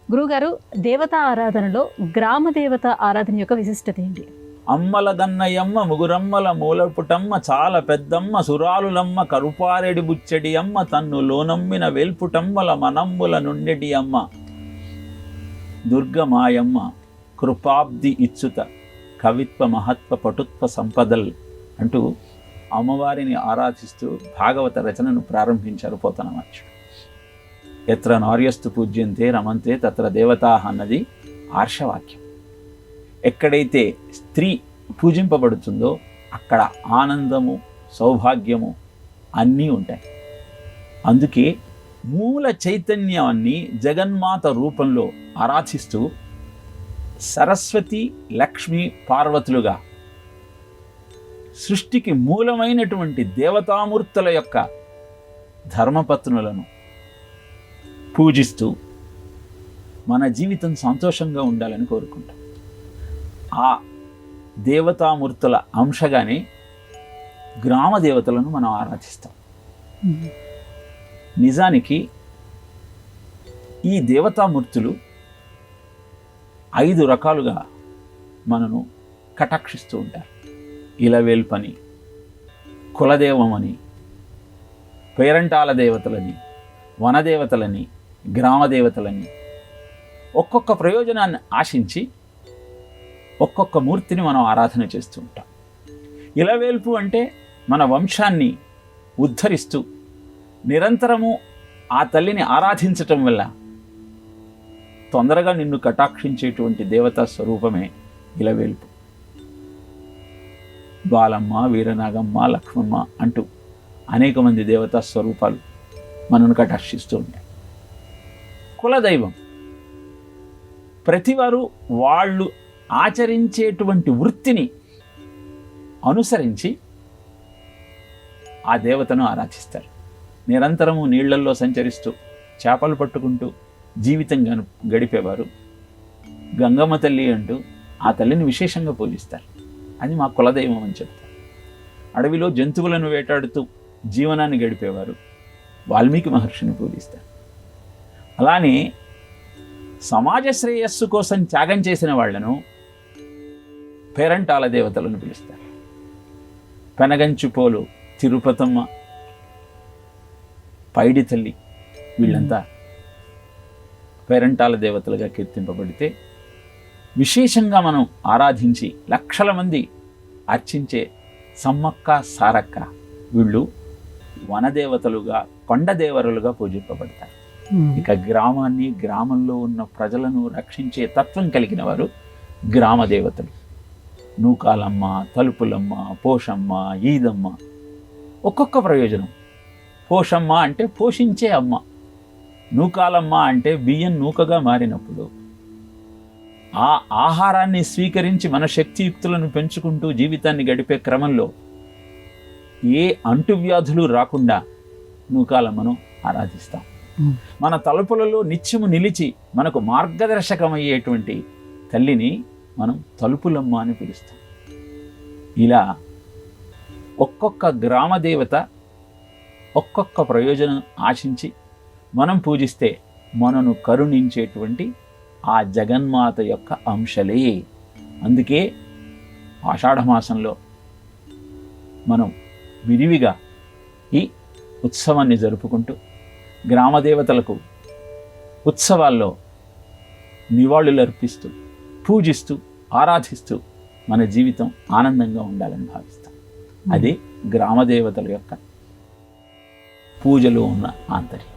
గురుగారు, దేవతా ఆరాధనలో గ్రామ దేవత ఆరాధన యొక్క విశిష్టత ఏంటి? అమ్మల గన్నయమ్మ ముగురమ్మల మూలపుటమ్మ చాలా పెద్దమ్మ సురాలులమ్మ కరుపారెడి బుచ్చడి అమ్మ తన్ను లోనమ్మిన వేల్పుటమ్మల మనమ్ముల నుండెడి అమ్మ దుర్గమాయమ్మ కృపాబ్ది ఇచ్చుత కవిత్వ మహత్వ పటుత్వ సంపదల్ అంటూ అమ్మవారిని ఆరాధిస్తూ భాగవత రచనను ప్రారంభించారు పోతనమాచుడు. ఎత్ర నార్యస్తు పూజ్యంతే రమంతే తత్ర దేవతాః అన్నది ఆర్షవాక్యం. ఎక్కడైతే స్త్రీ పూజింపబడుతుందో అక్కడ ఆనందము, సౌభాగ్యము అన్నీ ఉంటాయి. అందుకే మూల చైతన్యాన్ని జగన్మాత రూపంలో ఆరాధిస్తూ సరస్వతి, లక్ష్మి, పార్వతులుగా సృష్టికి మూలమైనటువంటి దేవతామూర్తుల యొక్క ధర్మపత్నులను పూజిస్తూ మన జీవితం సంతోషంగా ఉండాలని కోరుకుంటాం. ఆ దేవతామూర్తుల అంశగానే గ్రామ దేవతలను మనం ఆరాధిస్తాం. నిజానికి ఈ దేవతామూర్తులు 5 రకాలుగా మనను కటాక్షిస్తూ ఉంటారు. ఇలవేల్పని, కులదేవమని, పేరంటాల దేవతలని, వనదేవతలని, గ్రామదేవతలని ఒక్కొక్క ప్రయోజనాన్ని ఆశించి ఒక్కొక్క మూర్తిని మనం ఆరాధన చేస్తూ ఉంటాం. ఇలవేల్పు అంటే మన వంశాన్ని ఉద్ధరిస్తూ నిరంతరము ఆ తల్లిని ఆరాధించటం వల్ల తొందరగా నిన్ను కటాక్షించేటువంటి దేవతా స్వరూపమే ఇలవేల్పు. బాలమ్మ, వీరనాగమ్మ, లక్ష్మమ్మ అంటూ అనేక మంది దేవతా స్వరూపాలు మనను కటాక్షిస్తూ ఉంటాయి. కులదైవం ప్రతివారు వాళ్ళు ఆచరించేటువంటి వృత్తిని అనుసరించి ఆ దేవతను ఆరాధిస్తారు. నిరంతరము నీళ్లల్లో సంచరిస్తూ చేపలు పట్టుకుంటూ జీవితం గడిపేవారు గంగమ్మ తల్లి అంటూ ఆ తల్లిని విశేషంగా పూజిస్తారు. అది మా కులదైవం అని చెప్తారు. అడవిలో జంతువులను వేటాడుతూ జీవనాన్ని గడిపేవారు వాల్మీకి మహర్షిని పూజిస్తారు. అలానే సమాజ శ్రేయస్సు కోసం త్యాగం చేసిన వాళ్లను పేరంటాల దేవతలను పిలుస్తారు. పెనగంచుపోలు, తిరుపతమ్మ, పైడి తల్లి వీళ్ళంతా పేరంటాల దేవతలుగా కీర్తింపబడితే, విశేషంగా మనం ఆరాధించి లక్షల మంది అర్చించే సమ్మక్క, సారక్క వీళ్ళు వనదేవతలుగా, కొండదేవరులుగా పూజింపబడతారు. ఇక గ్రామాన్ని, గ్రామంలో ఉన్న ప్రజలను రక్షించే తత్వం కలిగిన వారు గ్రామ దేవతలు. నూకాలమ్మ, తలుపులమ్మ, పోషమ్మ, ఈదమ్మ ఒక్కొక్క ప్రయోజనం. పోషమ్మ అంటే పోషించే అమ్మ, నూకాలమ్మ అంటే బియ్యం నూకగా మారినప్పుడు ఆ ఆహారాన్ని స్వీకరించి మన శక్తియుక్తులను పెంచుకుంటూ జీవితాన్ని గడిపే క్రమంలో ఏ అంటువ్యాధులు రాకుండా నూకాలమ్మను ఆరాధిస్తాం. మన తలుపులలో నిత్యము నిలిచి మనకు మార్గదర్శకమయ్యేటువంటి తల్లిని మనం తలుపులమ్మ అని పిలుస్తాం. ఇలా ఒక్కొక్క గ్రామ దేవత ఒక్కొక్క ప్రయోజనం ఆశించి మనం పూజిస్తే మనను కరుణించేటువంటి ఆ జగన్మాత యొక్క అంశలే. అందుకే ఆషాఢమాసంలో మనం విరివిగా ఈ ఉత్సవాన్ని జరుపుకుంటూ గ్రామదేవతలకు ఉత్సవాల్లో నివాళులు అర్పిస్తూ, పూజిస్తూ, ఆరాధిస్తూ మన జీవితం ఆనందంగా ఉండాలని భావిస్తాం. అదే గ్రామదేవతల యొక్క పూజలో ఉన్న ఆంతర్యం.